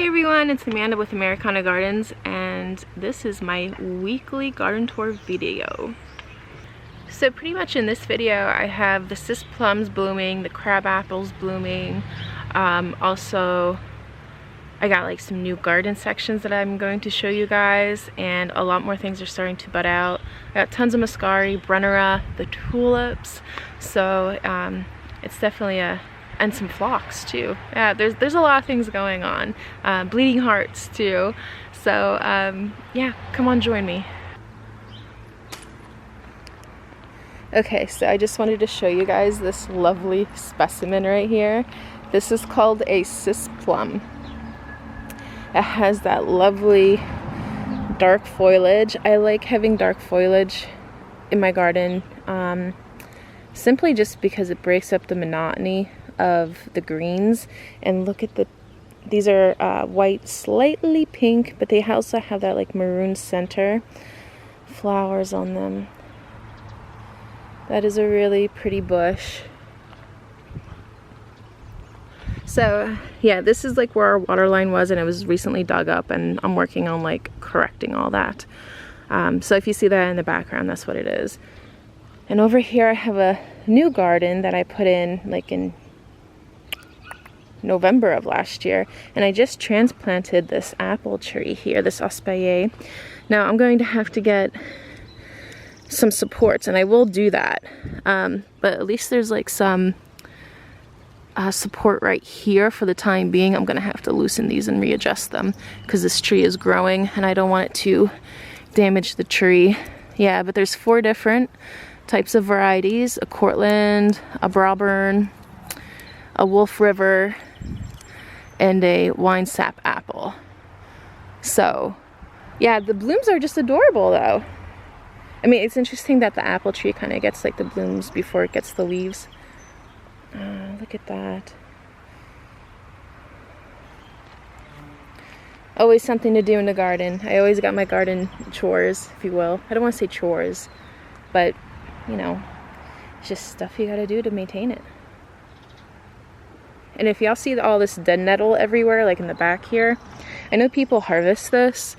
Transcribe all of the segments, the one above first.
Hey everyone, it's Amanda with Americana Gardens, and this is my weekly garden tour video. So pretty much in this video I have the cis plums blooming, the crab apples blooming. Also I got like some new garden sections that I'm going to show you guys, and a lot more things are starting to bud out. I got tons of muscari, brennera, the tulips, so it's definitely and some phlox too. Yeah, there's a lot of things going on. Bleeding hearts too. So yeah, come on, join me. Okay, so I just wanted to show you guys this lovely specimen right here. This is called a cis plum. It has that lovely dark foliage. I like having dark foliage in my garden simply just because it breaks up the monotony of the greens. And look at these are white, slightly pink, but they also have that like maroon center flowers on them. That is a really pretty bush. So yeah, this is like where our water line was, and it was recently dug up, and I'm working on like correcting all that. So if you see that in the background, that's what it is. And over here I have a new garden that I put in like in November of last year, and I just transplanted this apple tree here, this ospaye. Now I'm going to have to get some supports, and I will do that, but at least there's like some support right here for the time being. I'm gonna have to loosen these and readjust them because this tree is growing and I don't want it to damage the tree. Yeah, but there's 4 different types of varieties: a Cortland, a Brauburn, a Wolf River, and a wine sap apple. So yeah, the blooms are just adorable though. I mean, it's interesting that the apple tree kind of gets like the blooms before it gets the leaves. Look at that. Always something to do in the garden. I always got my garden chores, if you will. I don't want to say chores, but you know, it's just stuff you gotta do to maintain it. And if y'all see all this dead nettle everywhere, like in the back here, I know people harvest this.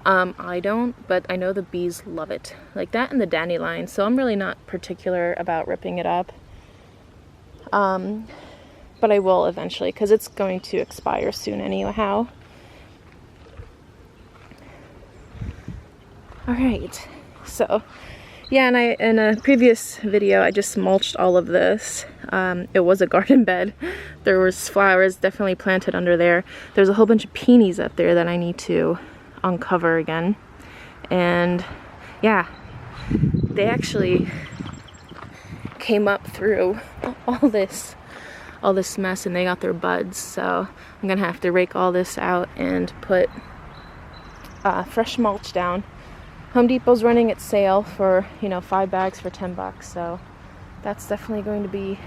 I don't, but I know the bees love it. Like that and the dandelion, so I'm really not particular about ripping it up. But I will eventually, because it's going to expire soon anyhow. Alright, so yeah, and in a previous video I just mulched all of this. It was a garden bed. There was flowers definitely planted under there. There's a whole bunch of peonies up there that I need to uncover again. And yeah, they actually came up through all this mess, and they got their buds, so I'm gonna have to rake all this out and put fresh mulch down. Home Depot's running its sale for, you know, 5 bags for $10, so that's definitely going to be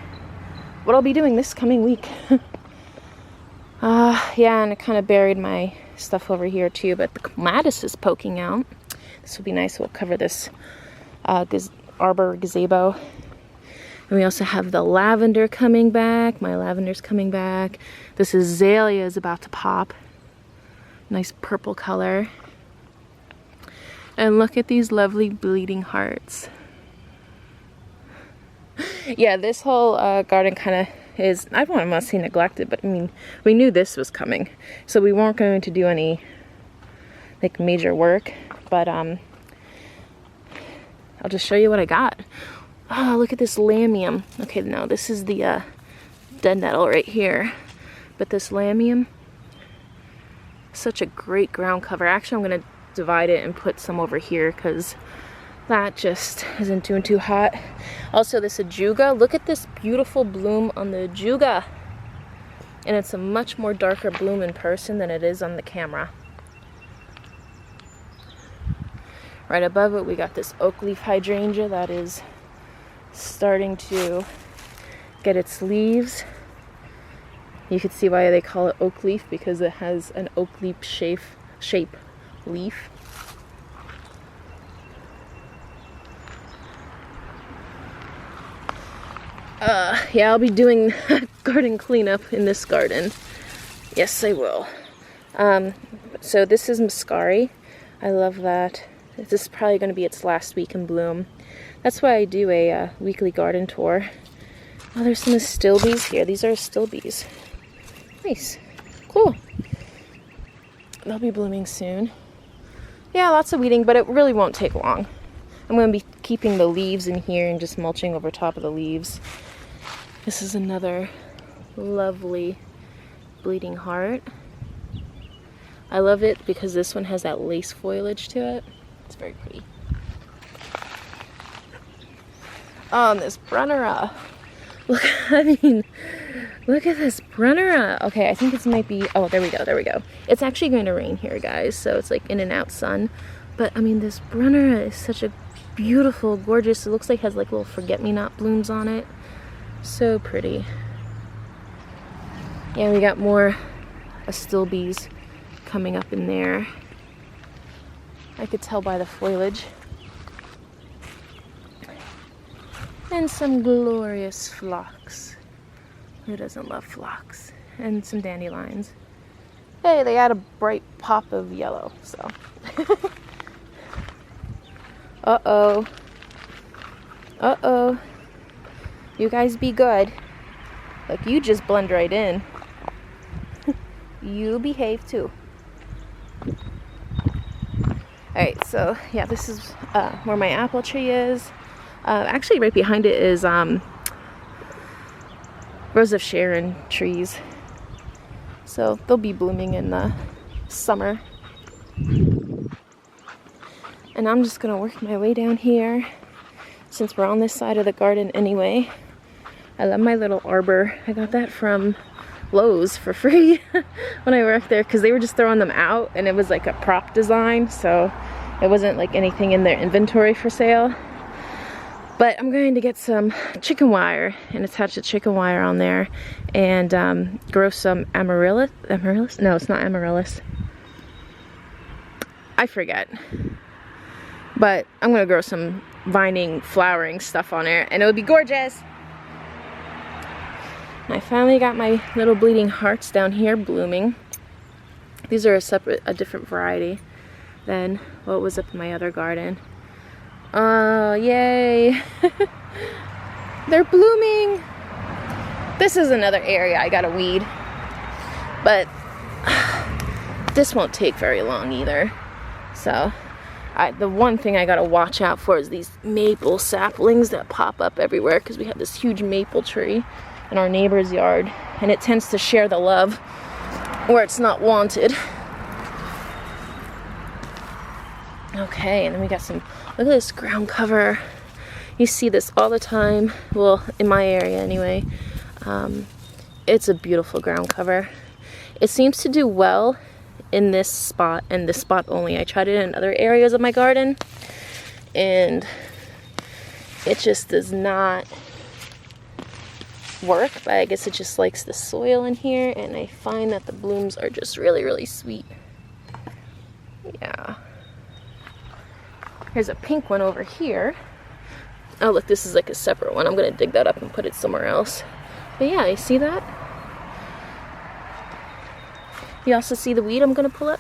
what I'll be doing this coming week. Yeah, and I kind of buried my stuff over here too, but the clematis is poking out. This will be nice. We'll cover this arbor gazebo. And we also have the lavender coming back. My lavender's coming back. This azalea is about to pop. Nice purple color. And look at these lovely bleeding hearts. Yeah, this whole garden kind of is, I don't want to say neglected, but I mean, we knew this was coming. So we weren't going to do any like major work, but I'll just show you what I got. Oh, look at this lamium. Okay, no, this is the dead nettle right here. But this lamium, such a great ground cover. Actually, I'm going to divide it and put some over here because that just isn't doing too hot. Also, this ajuga. Look at this beautiful bloom on the ajuga. And it's a much more darker bloom in person than it is on the camera. Right above it, we got this oak leaf hydrangea that is starting to get its leaves. You can see why they call it oak leaf, because it has an oak leaf shape leaf. Yeah, I'll be doing garden cleanup in this garden. Yes, I will. So this is Muscari. I love that. This is probably going to be its last week in bloom. That's why I do a weekly garden tour. Oh, there's some astilbes here. These are astilbes. Nice. Cool. They'll be blooming soon. Yeah, lots of weeding, but it really won't take long. I'm going to be keeping the leaves in here and just mulching over top of the leaves. This is another lovely bleeding heart. I love it because this one has that lace foliage to it. It's very pretty. Oh, and this Brunnera. Look, look at this Brunnera. Okay, I think it might be, oh, there we go. It's actually going to rain here, guys, so it's like in and out sun. But, I mean, this Brunnera is such a beautiful, gorgeous, it looks like it has like little forget-me-not blooms on it. So pretty. Yeah, we got more astilbes coming up in there. I could tell by the foliage. And some glorious phlox. Who doesn't love phlox? And some dandelions. Hey, they add a bright pop of yellow, so. Uh-oh. Uh-oh. You guys be good. Look, you just blend right in. You behave too. Alright, so yeah, this is where my apple tree is. Actually, right behind it is Rose of Sharon trees. So they'll be blooming in the summer. And I'm just gonna work my way down here since we're on this side of the garden anyway. I love my little arbor. I got that from Lowe's for free when I worked there because they were just throwing them out and it was like a prop design, so it wasn't like anything in their inventory for sale. But I'm going to get some chicken wire and attach the chicken wire on there and grow some amaryllis. No, it's not amaryllis. I forget. But I'm going to grow some vining, flowering stuff on there and it would be gorgeous. I finally got my little bleeding hearts down here blooming. These are a different variety than what was up in my other garden. Oh, yay! They're blooming! This is another area I gotta weed. But this won't take very long either. So, the one thing I gotta watch out for is these maple saplings that pop up everywhere because we have this huge maple tree in our neighbor's yard and it tends to share the love where it's not wanted. Okay, and then we got some, look at this ground cover. You see this all the time, well, in my area anyway. It's a beautiful ground cover. It seems to do well in this spot and this spot only. I tried it in other areas of my garden and it just does not work, but I guess it just likes the soil in here and I find that the blooms are just really, really sweet. Yeah. Here's a pink one over here. Oh look, this is like a separate one. I'm gonna dig that up and put it somewhere else. But yeah, you see that? You also see the weed I'm gonna pull up?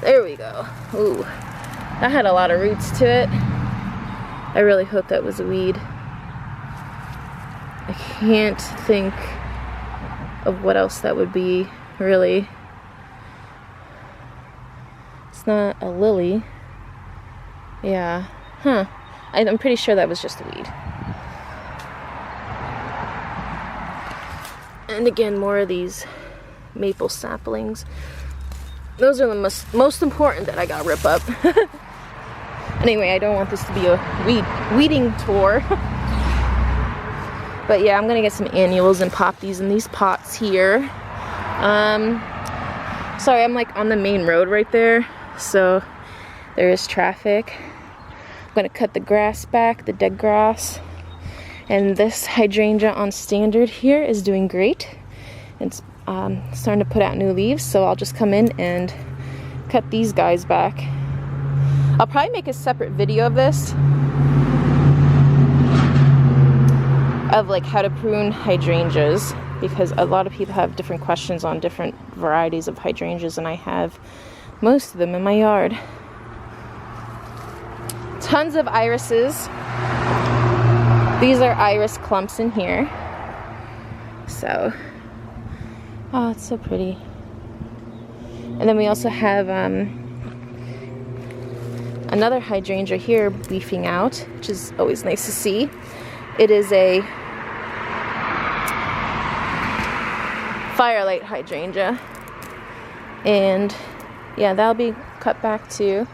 There we go. Ooh, that had a lot of roots to it. I really hope that was a weed. I can't think of what else that would be, really. It's not a lily. Yeah. Huh. I'm pretty sure that was just a weed. And again, more of these maple saplings. Those are the most important that I gotta rip up. Anyway, I don't want this to be a weeding tour. But yeah, I'm gonna get some annuals and pop these in these pots here. Sorry, I'm like on the main road right there, so there is traffic. I'm gonna cut the grass back, the dead grass. And this hydrangea on standard here is doing great. It's starting to put out new leaves, so I'll just come in and cut these guys back. I'll probably make a separate video of this, of like how to prune hydrangeas. because a lot of people have different questions on different varieties of hydrangeas, and I have most of them in my yard. Tons of irises. These are iris clumps in here. So, oh, it's so pretty. And then we also have another hydrangea here leafing out, which is always nice to see. It is a firelight hydrangea, and yeah, that'll be cut back too.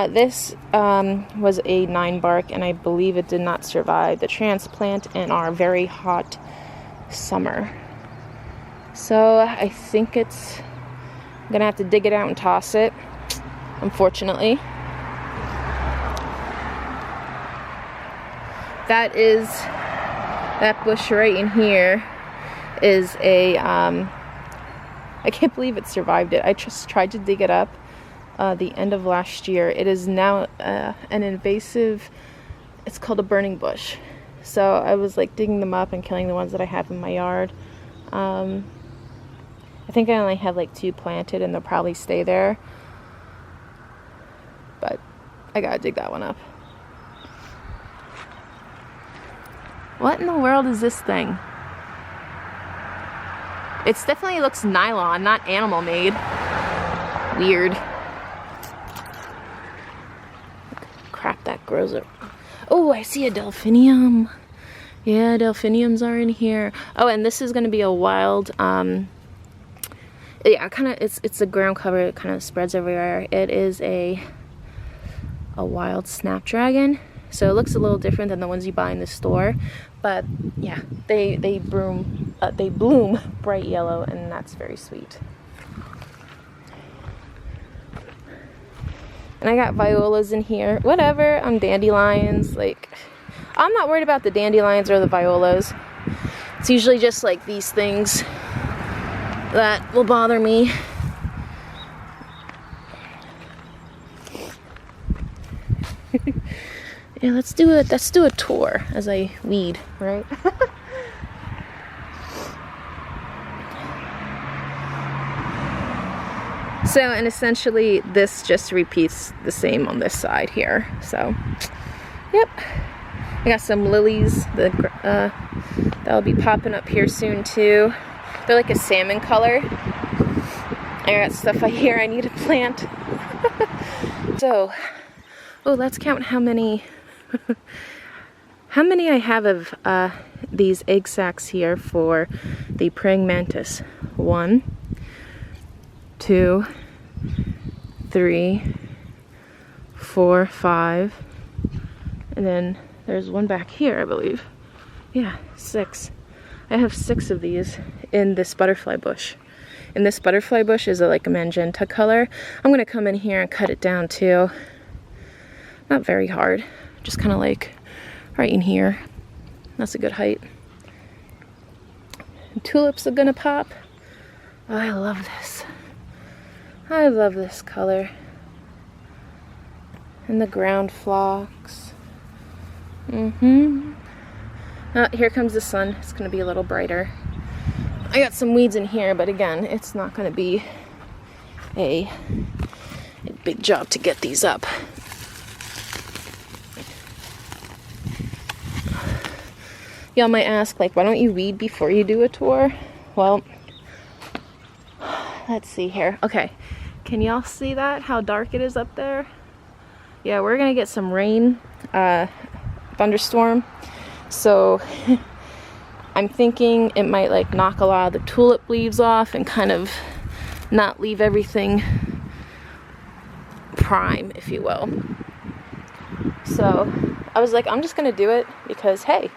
This was a 9 bark, and I believe it did not survive the transplant in our very hot summer. So I think I'm gonna have to dig it out and toss it, unfortunately. That bush right in here is a, I can't believe it survived it. I just tried to dig it up the end of last year. It is now an invasive, it's called a burning bush. So I was like digging them up and killing the ones that I have in my yard. I think I only have like 2 planted, and they'll probably stay there. But I gotta dig that one up. What in the world is this thing? It definitely looks nylon, not animal made. Weird. Crap, that grows up. Oh, I see a delphinium. Yeah, delphiniums are in here. Oh, and this is gonna be a wild, yeah, it's a ground cover. It kind of spreads everywhere. It is a wild snapdragon. So it looks a little different than the ones you buy in the store, but yeah, they bloom bright yellow, and that's very sweet. And I got violas in here. Whatever, I'm dandelions. Like, I'm not worried about the dandelions or the violas. It's usually just like these things that will bother me. Yeah, let's do a tour as I weed, right? So, and essentially this just repeats the same on this side here. So, yep. I got some lilies that'll be popping up here soon too. They're like a salmon color. I got stuff here I need to plant. So, oh, let's count how many I have of these egg sacs here for the praying mantis. 1, 2, 3, 4, 5, and then there's one back here, I believe. Yeah, 6. I have 6 of these in this butterfly bush. And this butterfly bush is like a magenta color. I'm gonna come in here and cut it down too. Not very hard, just kind of like right in here. That's a good height. And tulips are gonna pop. Oh, I love this. I love this color. And the ground phlox. Here comes the sun. It's gonna be a little brighter. I got some weeds in here, but again, it's not gonna be a big job to get these up. Y'all might ask, like, why don't you weed before you do a tour? Well, let's see here. Okay, can y'all see that? How dark it is up there? Yeah, we're gonna get some rain, thunderstorm. So I'm thinking it might like knock a lot of the tulip leaves off and kind of not leave everything prime, if you will. So I was like, I'm just gonna do it because, hey,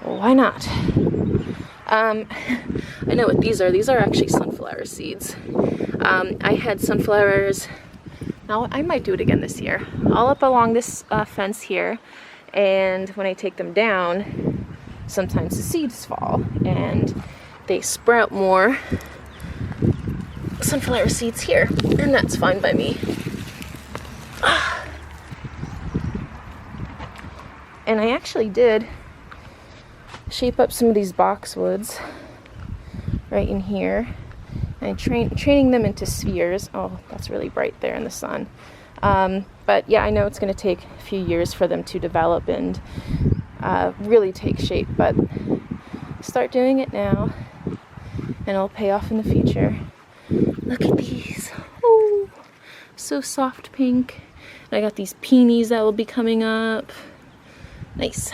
why not? I know what these are. These are actually sunflower seeds. I had sunflowers, now I might do it again this year, all up along this fence here, and when I take them down, sometimes the seeds fall and they sprout more sunflower seeds here, and that's fine by me. And I actually did shape up some of these boxwoods right in here. And training them into spheres. Oh, that's really bright there in the sun. But yeah, I know it's going to take a few years for them to develop and really take shape, but start doing it now and it'll pay off in the future. Look at these. Oh, so soft pink. And I got these peonies that will be coming up. Nice.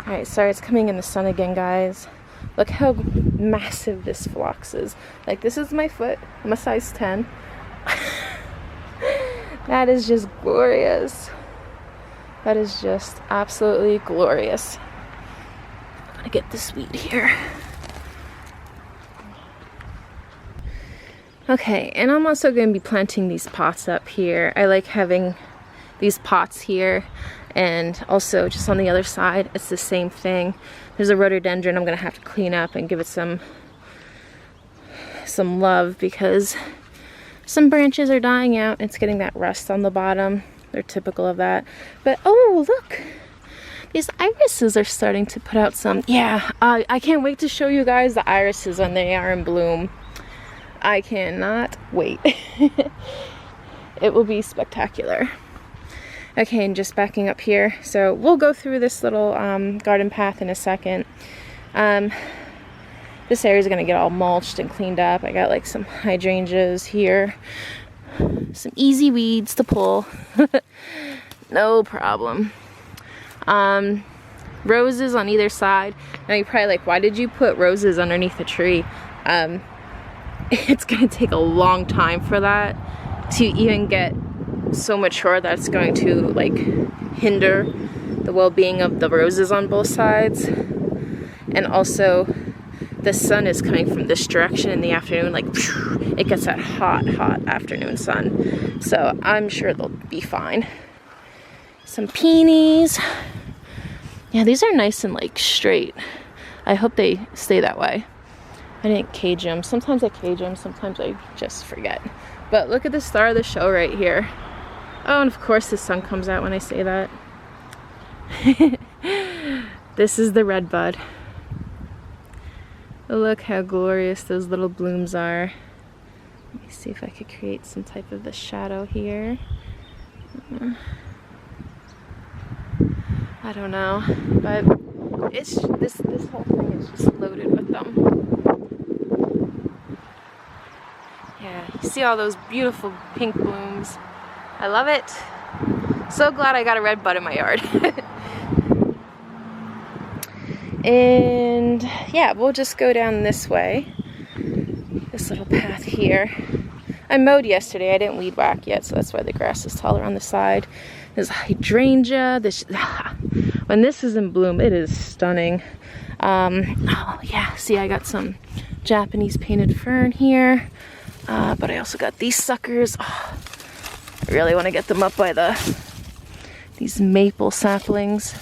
Alright, sorry it's coming in the sun again, guys. Look how massive this phlox is. Like, this is my foot. I'm a size 10. That is just glorious. That is just absolutely glorious. I'm gonna get this weed here. Okay, and I'm also going to be planting these pots up here. I like having these pots here, and also just on the other side, it's the same thing. There's a rhododendron I'm going to have to clean up and give it some love because some branches are dying out. It's getting that rust on the bottom. They're typical of that. But oh, look! These irises are starting to put out some. Yeah, I can't wait to show you guys the irises when they are in bloom. I cannot wait. It will be spectacular. Okay, and just backing up here. So we'll go through this little garden path in a second. This area is going to get all mulched and cleaned up. I got like some hydrangeas here. Some easy weeds to pull. No problem. Roses on either side. Now you're probably like, why did you put roses underneath the tree? It's going to take a long time for that to even get so mature that it's going to like hinder the well-being of the roses on both sides. And also the sun is coming from this direction in the afternoon, like it gets that hot afternoon sun, so I'm sure they'll be fine. Some peonies. Yeah, these are nice and like straight. I hope they stay that way. I didn't cage them. Sometimes I cage them, sometimes I just forget. But look at the star of the show right here. Oh, and of course the sun comes out when I say that. This is the redbud. Look how glorious those little blooms are. Let me see if I could create some type of the shadow here. I don't know, but it's this whole thing is just loaded with them. Yeah, you see all those beautiful pink blooms. I love it. So glad I got a red bud in my yard. And yeah, we'll just go down this way. This little path here. I mowed yesterday. I didn't weed whack yet, so that's why the grass is taller on the side. There's a hydrangea. When this is in bloom, it is stunning. Oh yeah, see, I got some Japanese painted fern here. But I also got these suckers. Oh, I really want to get them up by these maple saplings.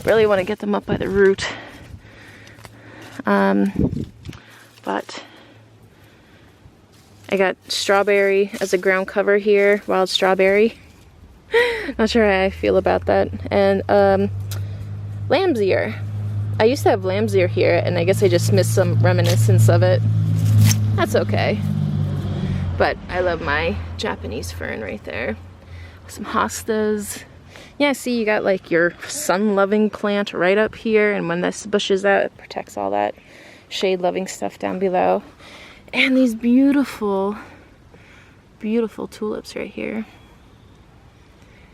Really want to get them up by the root. But I got strawberry as a ground cover here, wild strawberry. Not sure how I feel about that. And lamb's ear. I used to have lamb's ear here, and I guess I just missed some reminiscence of it. That's okay. But I love my Japanese fern right there. Some hostas. Yeah, see, you got like your sun-loving plant right up here, and when this bushes out, it protects all that shade-loving stuff down below. And these beautiful, beautiful tulips right here.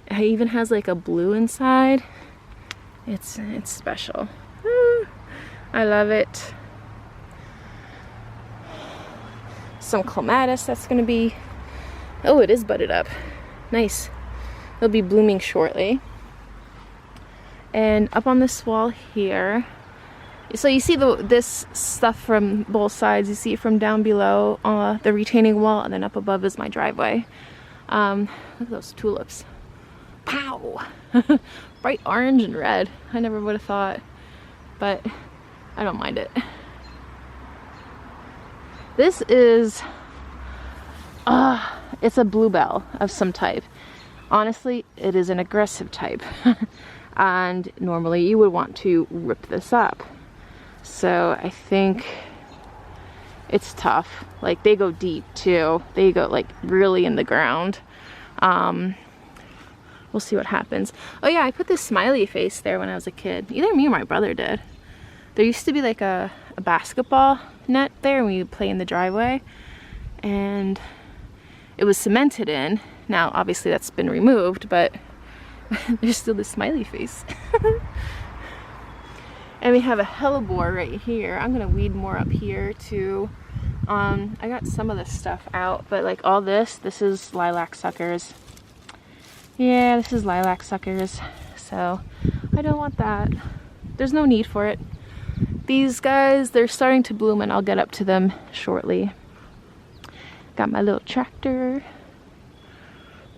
It even has like a blue inside. It's special. I love it. Some clematis that's gonna be, oh, it is budded up. Nice. It'll be blooming shortly. And up on this wall here, so you see this stuff from both sides. You see it from down below the retaining wall, and then up above is my driveway. Look at those tulips. Pow! Bright orange and red. I never would have thought, but I don't mind it. This is, it's a bluebell of some type. honestly, it is an aggressive type. And normally you would want to rip this up. So I think it's tough. Like, they go deep too. They go like really in the ground. We'll see what happens. Oh yeah, I put this smiley face there when I was a kid. Either me or my brother did. There used to be like a basketball net there and we would play in the driveway. And it was cemented in. Now, obviously that's been removed, but there's still this smiley face. And we have a hellebore right here. I'm gonna weed more up here too. I got some of this stuff out, but like all this is lilac suckers. Yeah, this is lilac suckers. So I don't want that. There's no need for it. These guys, they're starting to bloom and I'll get up to them shortly. Got my little tractor.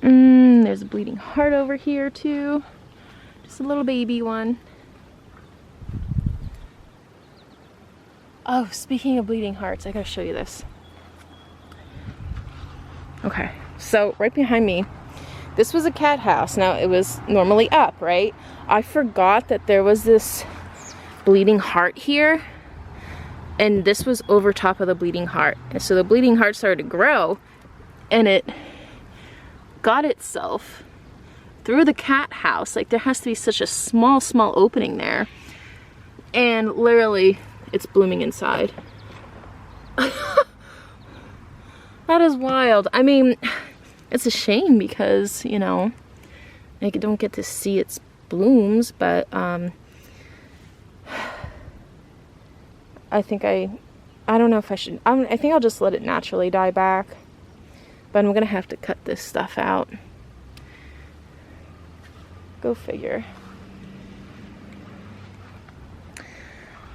There's a bleeding heart over here too. Just a little baby one. Oh, speaking of bleeding hearts, I gotta show you this. Okay, so right behind me, this was a cat house. Now, it was normally up, right? I forgot that there was this bleeding heart here, and this was over top of the bleeding heart. And so the bleeding heart started to grow, and it got itself through the cat house. Like, there has to be such a small opening there, and literally it's blooming inside. That is wild. I mean, it's a shame because, you know, I don't get to see its blooms, but I think I don't know if I should. I think I'll just let it naturally die back, but I'm gonna have to cut this stuff out. Go figure.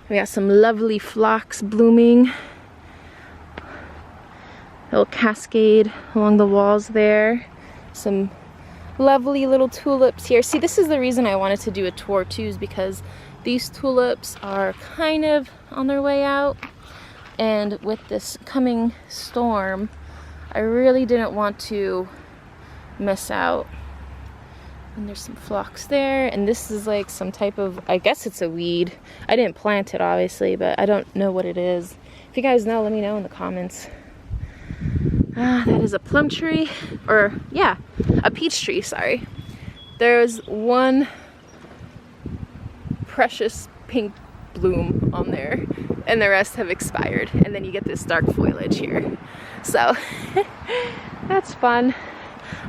We got some lovely phlox blooming. Little cascade along the walls there. Some lovely little tulips here. See, this is the reason I wanted to do a tour too, is because these tulips are kind of on their way out. And with this coming storm, I really didn't want to miss out. And there's some phlox there, and this is like some type of, I guess it's a weed. I didn't plant it obviously, but I don't know what it is. If you guys know, let me know in the comments. That is a plum tree, or yeah, a peach tree, sorry. There's one precious pink bloom on there, and the rest have expired. And then you get this dark foliage here. So, that's fun.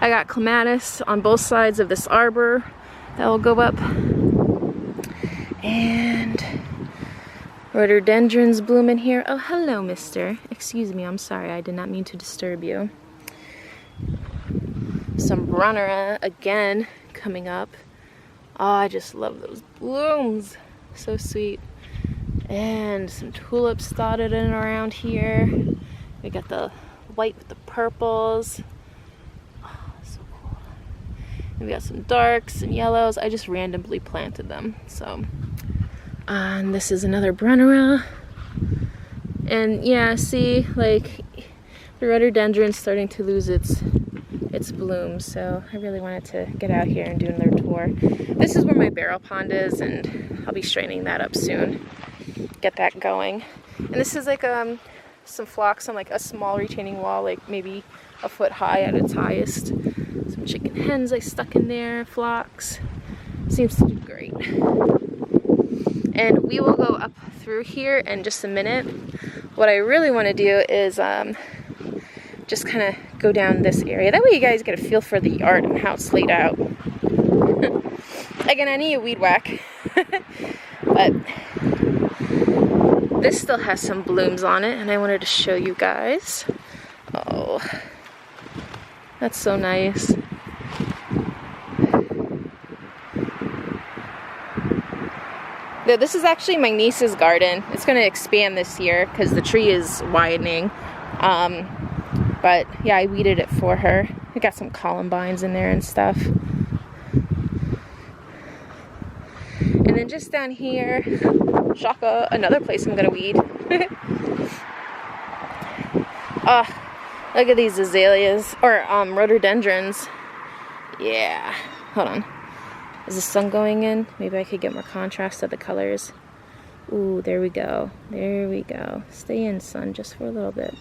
I got clematis on both sides of this arbor that will go up. And rhododendrons bloom in here. Oh, hello, mister. Excuse me, I'm sorry. I did not mean to disturb you. Some brunnera, again, coming up. Oh, I just love those blooms. So sweet. And some tulips dotted in around here. We got the white with the purples. Oh, so cool. And we got some darks and yellows. I just randomly planted them. So, and this is another brunnera. And yeah, see, like the rhododendron's starting to lose its blooms. So I really wanted to get out here and do another tour. This is where my barrel pond is, and I'll be straightening that up soon. Get that going. And this is like some phlox on like a small retaining wall, like maybe a foot high at its highest. Some chicken hens I stuck in there, phlox. Seems to do great. And we will go up through here in just a minute. What I really want to do is just kind of go down this area. That way you guys get a feel for the yard and how it's laid out. Again, I need a weed whack. But this still has some blooms on it, and I wanted to show you guys. Oh, that's so nice. This is actually my niece's garden. It's going to expand this year because the tree is widening. But yeah, I weeded it for her. I got some columbines in there and stuff. And then just down here, Shaka, another place I'm gonna weed. Oh, look at these azaleas, or rhododendrons. Yeah. Hold on. Is the sun going in? Maybe I could get more contrast of the colors. Ooh, there we go. There we go. Stay in, sun, just for a little bit.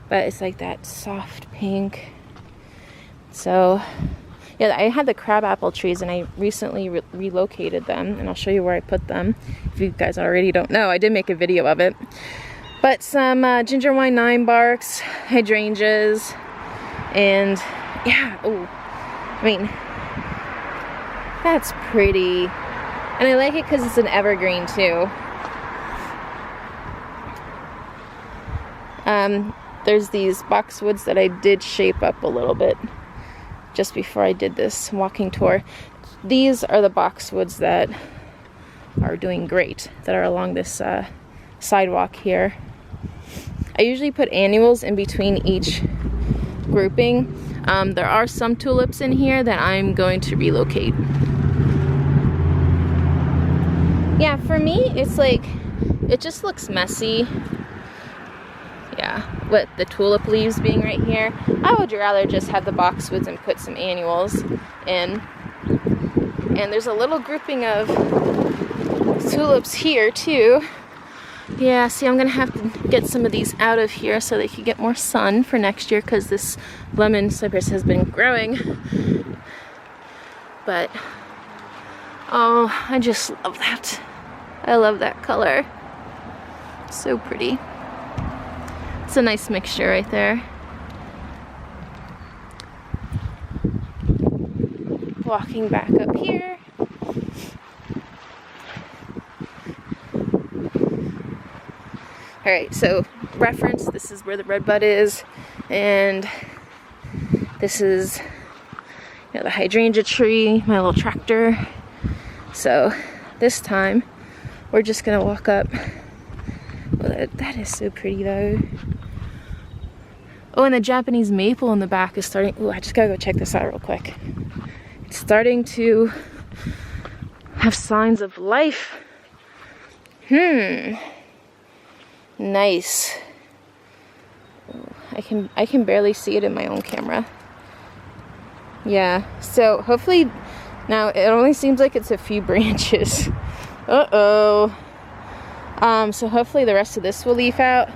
But it's like that soft pink. So, yeah, I had the crabapple trees and I recently relocated them, and I'll show you where I put them. If you guys already don't know, I did make a video of it. But some ginger wine 9 barks, hydrangeas, and yeah, oh, I mean, that's pretty. And I like it because it's an evergreen too. There's these boxwoods that I did shape up a little bit just before I did this walking tour. These are the boxwoods that are doing great, that are along this sidewalk here. I usually put annuals in between each grouping. There are some tulips in here that I'm going to relocate. Yeah, for me, it's like, it just looks messy. Yeah, with the tulip leaves being right here. I would rather just have the boxwoods and put some annuals in. And there's a little grouping of tulips here too. Yeah, see, I'm gonna have to get some of these out of here so they can get more sun for next year, because this lemon cypress has been growing. But, oh, I just love that. I love that color. So pretty. It's a nice mixture right there. Walking back up here. Alright, so reference, this is where the redbud is, and this is, you know, the hydrangea tree, my little tractor. So this time we're just gonna walk up. Well, that is so pretty though. Oh, and the Japanese maple in the back is starting. Oh, I just gotta go check this out real quick. It's starting to have signs of life. Nice. I can barely see it in my own camera. Yeah, so hopefully, now it only seems like it's a few branches. Uh-oh. So hopefully the rest of this will leaf out.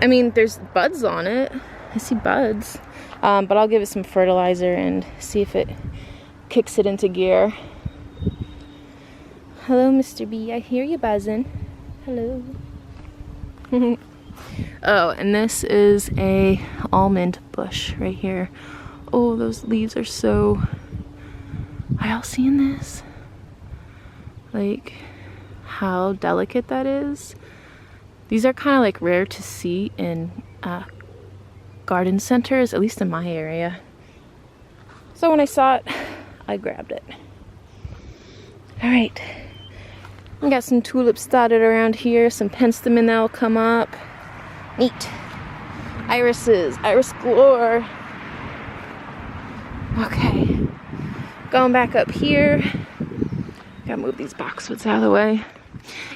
I mean, there's buds on it. I see buds. But I'll give it some fertilizer and see if it kicks it into gear. Hello, Mr. Bee. I hear you buzzing. Hello. Oh, and this is a almond bush right here. Oh, those leaves are so... Are y'all seeing this? Like, how delicate that is. These are kind of like rare to see in garden centers, at least in my area. So when I saw it, I grabbed it. All right, we got some tulips dotted around here, some penstemon that'll come up. Neat. Irises, iris galore. Okay, going back up here. Gotta move these boxwoods out of the way.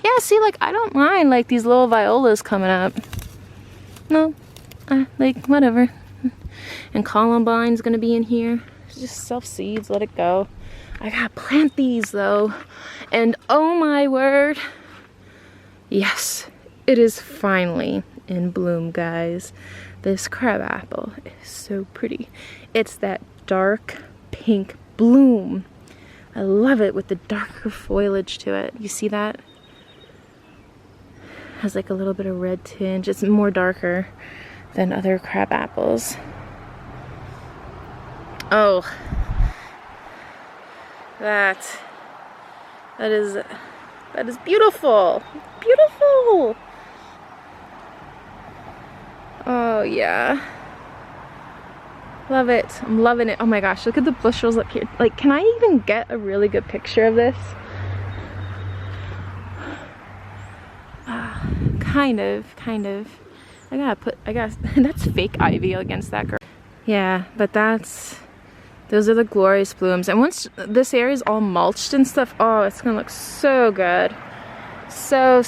Yeah, see, like, I don't mind, like, these little violas coming up. No, like, whatever. And columbine's gonna be in here. Just self-seeds, let it go. I gotta plant these, though. And, oh my word. Yes, it is finally in bloom, guys. This crabapple is so pretty. It's that dark pink bloom. I love it with the darker foliage to it. You see that? Has like a little bit of red tinge. It's more darker than other crab apples. Oh, that is beautiful. Beautiful. Oh yeah. Love it. I'm loving it. Oh my gosh, look at the bushels up here. Like, can I even get a really good picture of this? Kind of. That's fake ivy against that girl. Yeah, but those are the glorious blooms. And once this area is all mulched and stuff, oh, it's gonna look so good. So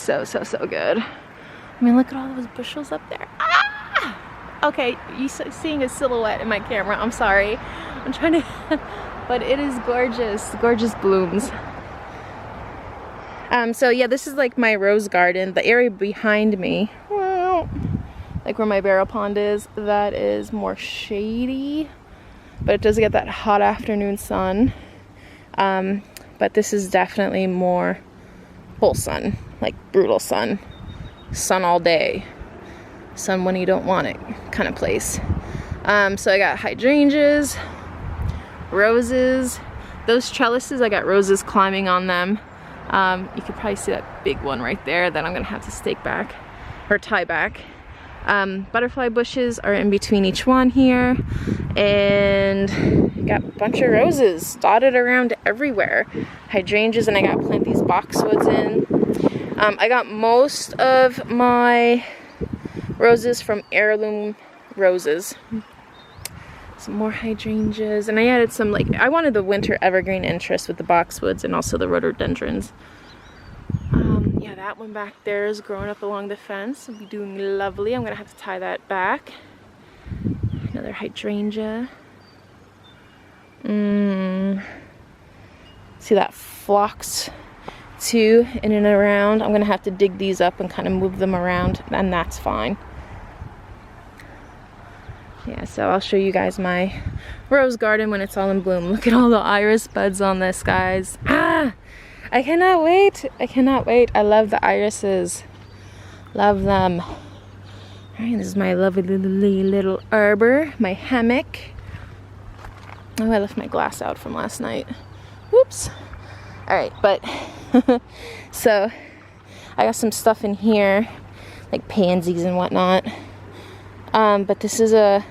good. I mean, look at all those bushels up there. Ah! Okay, you're seeing a silhouette in my camera, I'm sorry. I'm trying to, but it is gorgeous, gorgeous blooms. So yeah, this is like my rose garden. The area behind me, well, like where my barrel pond is, that is more shady, but it does get that hot afternoon sun. But this is definitely more full sun, like brutal sun. Sun all day. Sun when you don't want it kind of place. So I got hydrangeas, roses. Those trellises, I got roses climbing on them. You could probably see that big one right there that I'm gonna have to stake back or tie back. Butterfly bushes are in between each one here, and got a bunch of roses dotted around everywhere. Hydrangeas, and I got to plant these boxwoods in. I got most of my roses from heirloom roses. Some more hydrangeas, and I added some, like, I wanted the winter evergreen interest with the boxwoods and also the rhododendrons. Yeah, that one back there is growing up along the fence. It'll be doing lovely. I'm gonna have to tie that back. Another hydrangea. See that phlox too, in and around. I'm gonna have to dig these up and kind of move them around, and that's fine. Yeah, so I'll show you guys my rose garden when it's all in bloom. Look at all the iris buds on this, guys. Ah! I cannot wait. I cannot wait. I love the irises. Love them. All right, this is my lovely little arbor, my hammock. Oh, I left my glass out from last night. Whoops. All right, but so I got some stuff in here, like pansies and whatnot. But this is a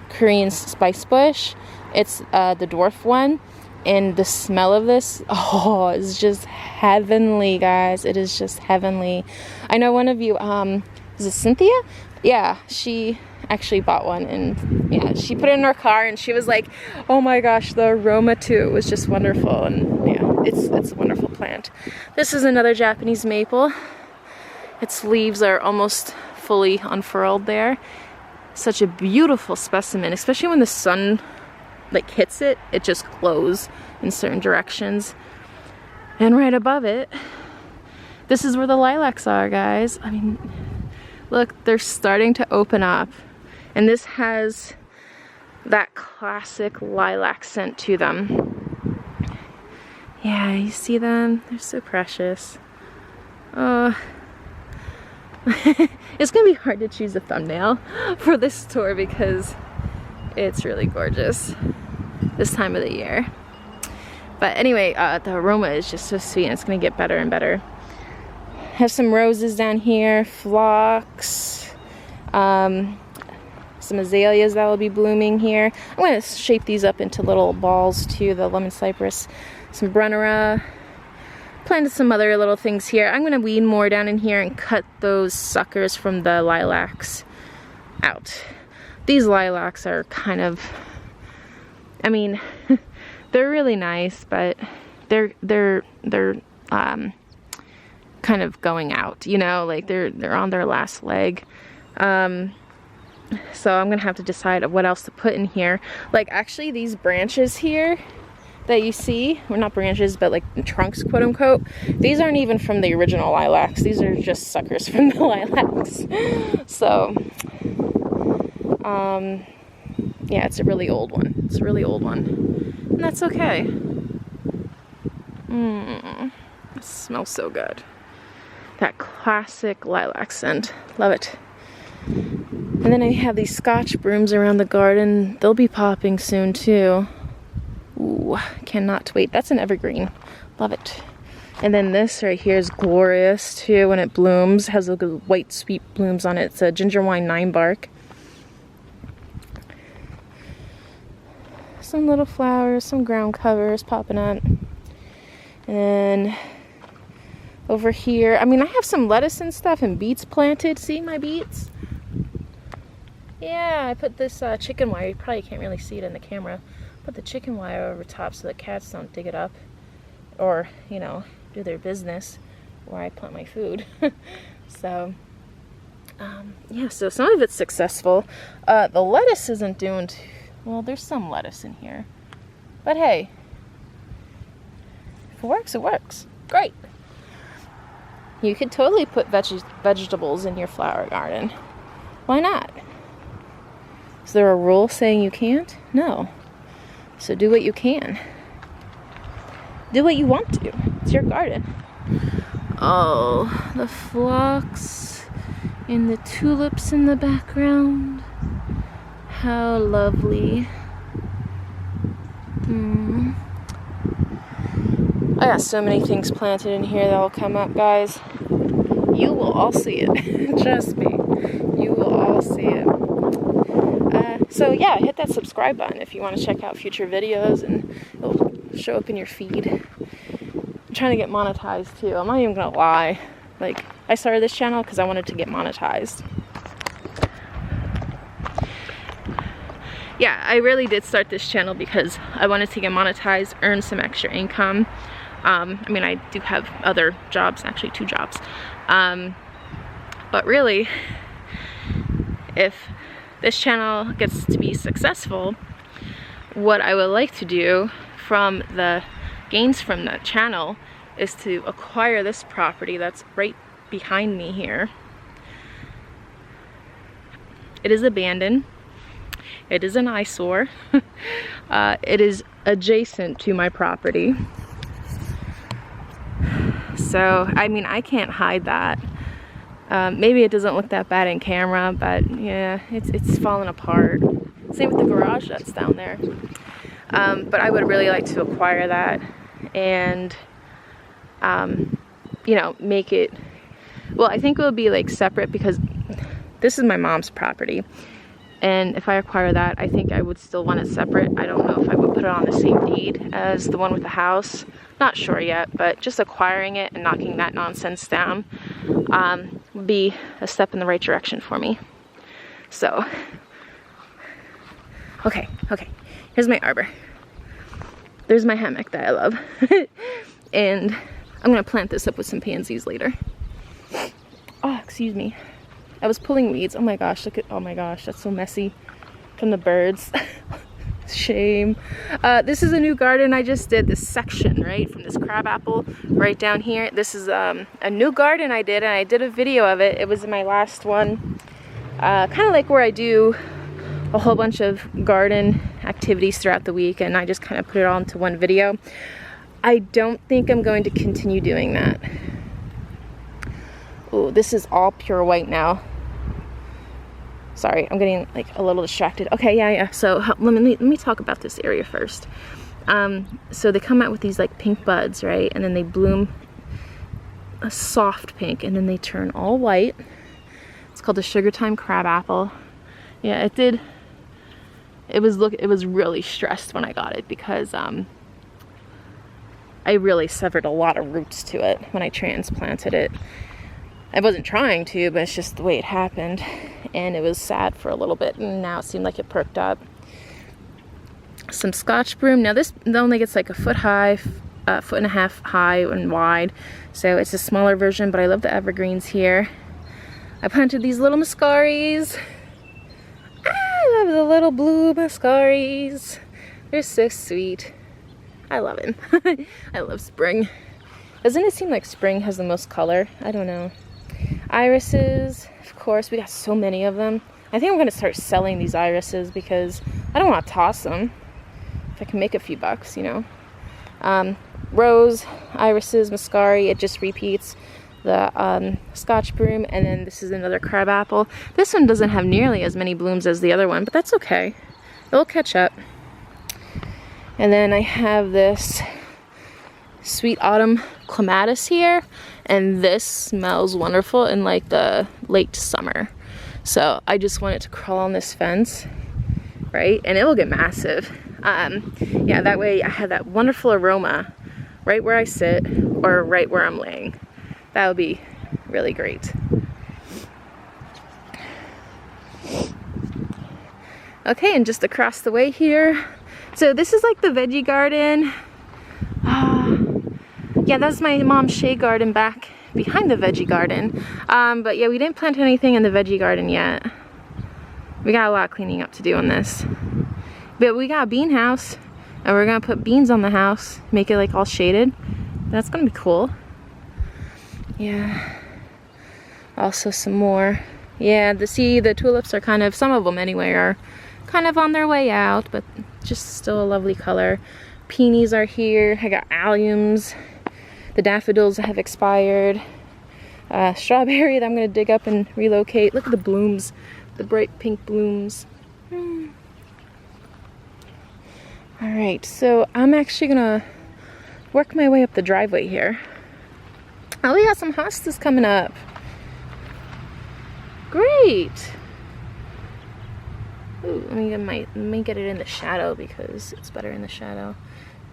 Korean spice bush. It's the dwarf one. And the smell of this, oh, it's just heavenly, guys. It is just heavenly. I know one of you, is it Cynthia? Yeah, she actually bought one, and yeah, she put it in her car, and she was like, oh my gosh, the aroma to it was just wonderful. And yeah, it's a wonderful plant. This is another Japanese maple. Its leaves are almost fully unfurled there. Such a beautiful specimen, especially when the sun like hits it, it just glows in certain directions. And right above it, this is where the lilacs are, guys. I mean, look, they're starting to open up, and this has that classic lilac scent to them. Yeah, you see them? They're so precious. Oh, it's gonna be hard to choose a thumbnail for this tour because it's really gorgeous this time of the year. But anyway, the aroma is just so sweet, and it's gonna get better and better. Have some roses down here, phlox, some azaleas that will be blooming here. I'm gonna shape these up into little balls too, the lemon cypress, some brunnera. Planted some other little things here. I'm gonna weed more down in here and cut those suckers from the lilacs out. These lilacs are kind of, I mean, they're really nice, but they're kind of going out, you know, like they're on their last leg. So I'm gonna have to decide what else to put in here. Like, actually, these branches here that you see, well, not branches, but like trunks, quote unquote, these aren't even from the original lilacs. These are just suckers from the lilacs. So yeah, it's a really old one. It's a really old one, and that's okay. It smells so good. That classic lilac scent. Love it. And then I have these scotch brooms around the garden. They'll be popping soon too. Ooh, cannot wait. That's an evergreen. Love it. And then this right here is glorious too when it blooms. It has little white sweet blooms on it. It's a ginger wine 9 bark. Some little flowers, some ground covers popping up. And then over here, I mean, I have some lettuce and stuff and beets planted. See my beets? Yeah, I put this chicken wire. You probably can't really see it in the camera. Put the chicken wire over top so the cats don't dig it up or, you know, do their business where I plant my food. So, yeah, so some of it's successful. The lettuce isn't doing Well, there's some lettuce in here. But hey, if it works, it works. Great. You could totally put vegetables in your flower garden. Why not? Is there a rule saying you can't? No. So do what you can. Do what you want to. It's your garden. Oh, the phlox and the tulips in the background. How lovely. I got so many things planted in here that will come up, guys. You will all see it. Trust me. You will all see it. So yeah, hit that subscribe button if you want to check out future videos, and it'll show up in your feed. I'm trying to get monetized too. I'm not even gonna lie. Like, I started this channel because I wanted to get monetized. Yeah, I really did start this channel because I wanted to get monetized, earn some extra income. I mean, I do have other jobs, actually 2 jobs. But really, if this channel gets to be successful, what I would like to do from the gains from that channel is to acquire this property that's right behind me here. It is abandoned. It is an eyesore. It is adjacent to my property. So, I mean, I can't hide that. Maybe it doesn't look that bad in camera, but yeah, it's falling apart. Same with the garage that's down there. But I would really like to acquire that and, you know, make it, well, I think it will be like separate because this is my mom's property. And if I acquire that, I think I would still want it separate. I don't know if I would put it on the same deed as the one with the house. Not sure yet, but just acquiring it and knocking that nonsense down would be a step in the right direction for me. So, okay. Here's my arbor. There's my hammock that I love. And I'm gonna plant this up with some pansies later. Oh, excuse me. I was pulling weeds. Oh my gosh, look at, oh my gosh, that's so messy from the birds. Shame. This is a new garden I just did, this section, right, from this crabapple right down here. This is a new garden I did, and I did a video of it. It was in my last one. Kind of like where I do a whole bunch of garden activities throughout the week, and I just kind of put it all into one video. I don't think I'm going to continue doing that. Oh, this is all pure white now. Sorry, I'm getting like a little distracted. Okay, yeah. So let me talk about this area first. So they come out with these like pink buds, right? And then they bloom a soft pink, and then they turn all white. It's called the Sugar Time Crabapple. Yeah, it did. It was really stressed when I got it because I really severed a lot of roots to it when I transplanted it. I wasn't trying to, but it's just the way it happened. And it was sad for a little bit, and now it seemed like it perked up. Some Scotch broom. Now this only gets like a foot high, a foot and a half high and wide. So it's a smaller version, but I love the evergreens here. I planted these little muscaries. I love the little blue muscaries. They're so sweet. I love it. I love spring. Doesn't it seem like spring has the most color? I don't know. Irises, of course, we got so many of them. I think I'm gonna start selling these irises because I don't want to toss them. If I can make a few bucks, you know. Rose, irises, muscari, it just repeats. The Scotch broom, and then this is another crabapple. This one doesn't have nearly as many blooms as the other one, but that's okay. It'll catch up. And then I have this Sweet Autumn Clematis here, and this smells wonderful in like the late summer. So I just want it to crawl on this fence, right? And it will get massive. Yeah, that way I have that wonderful aroma right where I sit or right where I'm laying. That would be really great. Okay, and just across the way here. So this is like the veggie garden. Yeah, that's my mom's shade garden back behind the veggie garden. But yeah, we didn't plant anything in the veggie garden yet. We got a lot of cleaning up to do on this. But we got a bean house, and we're gonna put beans on the house, make it like all shaded. That's gonna be cool. Yeah. Also some more. Yeah, the tulips are kind of, some of them anyway, are kind of on their way out, but just still a lovely color. Peonies are here. I got alliums. The daffodils have expired. Strawberry that I'm gonna dig up and relocate. Look at the blooms, the bright pink blooms. All right, so I'm actually gonna work my way up the driveway here. Oh, we got some hostas coming up. Great. Ooh, let me get it in the shadow because it's better in the shadow.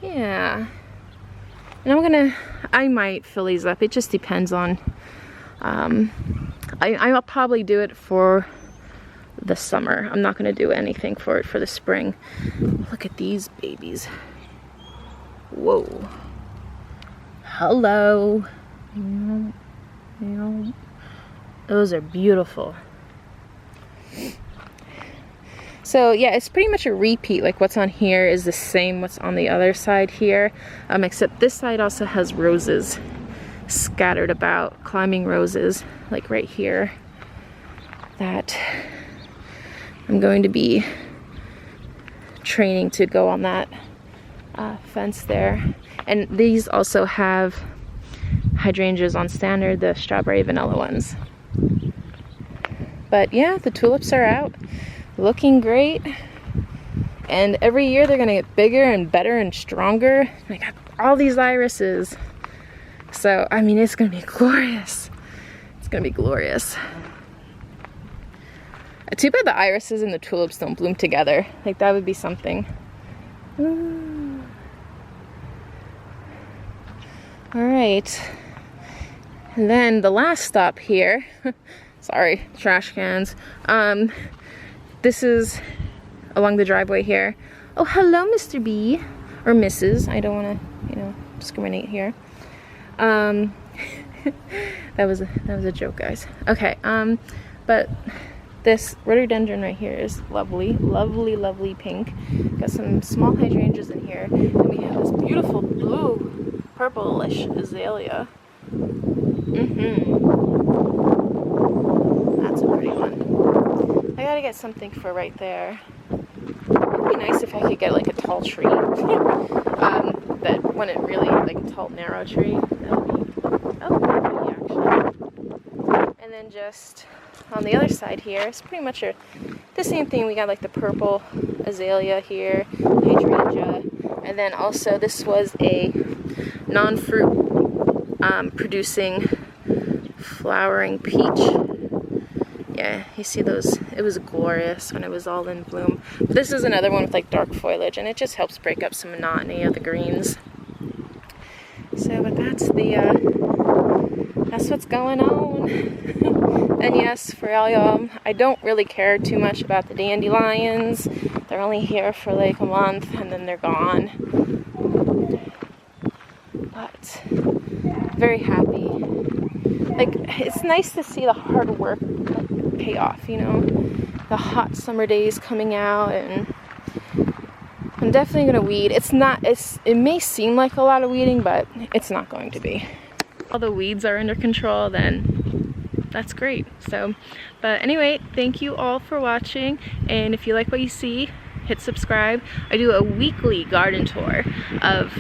Yeah. And I might fill these up. It just depends on, I'll probably do it for the summer. I'm not gonna do anything for it for the spring. Look at these babies. Whoa. Hello. Those are beautiful. So yeah, it's pretty much a repeat. Like what's on here is the same what's on the other side here, except this side also has roses scattered about, climbing roses, like right here, that I'm going to be training to go on that fence there. And these also have hydrangeas on standard, the strawberry vanilla ones. But yeah, the tulips are out, looking great. And every year they're gonna get bigger and better and stronger. I got all these irises. So, I mean, it's gonna be glorious. It's gonna be glorious. Too bad the irises and the tulips don't bloom together. Like, that would be something. Ooh. All right. And then the last stop here, sorry, trash cans. This is along the driveway here. Oh, hello, Mr. B, or Mrs. I don't want to, discriminate here. That was a joke, guys. Okay. But this rhododendron right here is lovely, lovely, lovely pink. Got some small hydrangeas in here, and we have this beautiful blue, purplish azalea. That's a pretty one. I gotta get something for right there. It'd be nice if I could get like a tall tree. That wouldn't really, like a tall narrow tree. That would be, actually. And then just on the other side here, it's pretty much the same thing. We got like the purple azalea here, hydrangea, and then also this was a non-fruit producing flowering peach. Yeah, you see those? It was glorious when it was all in bloom. But this is another one with like dark foliage, and it just helps break up some monotony of the greens. So, but that's what's going on. And yes, for all y'all, I don't really care too much about the dandelions. They're only here for like a month and then they're gone. But very happy. Like, it's nice to see the hard work pay off, the hot summer days coming out. And I'm definitely gonna weed. It may seem like a lot of weeding, but it's not going to be. All the weeds are under control, then that's great. So, but anyway, thank you all for watching, and if you like what you see, hit subscribe. I do a weekly garden tour of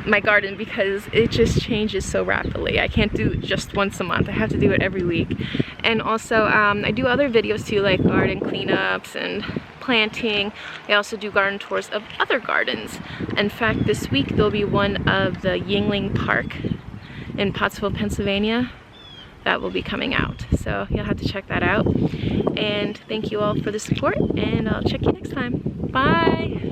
my garden because it just changes so rapidly. I can't do it just once a month. I have to do it every week. And also I do other videos too, like garden cleanups and planting. I also do garden tours of other gardens. In fact, this week there'll be one of the Yingling Park in Pottsville, Pennsylvania. That will be coming out. So you'll have to check that out. And thank you all for the support, and I'll check you next time. Bye!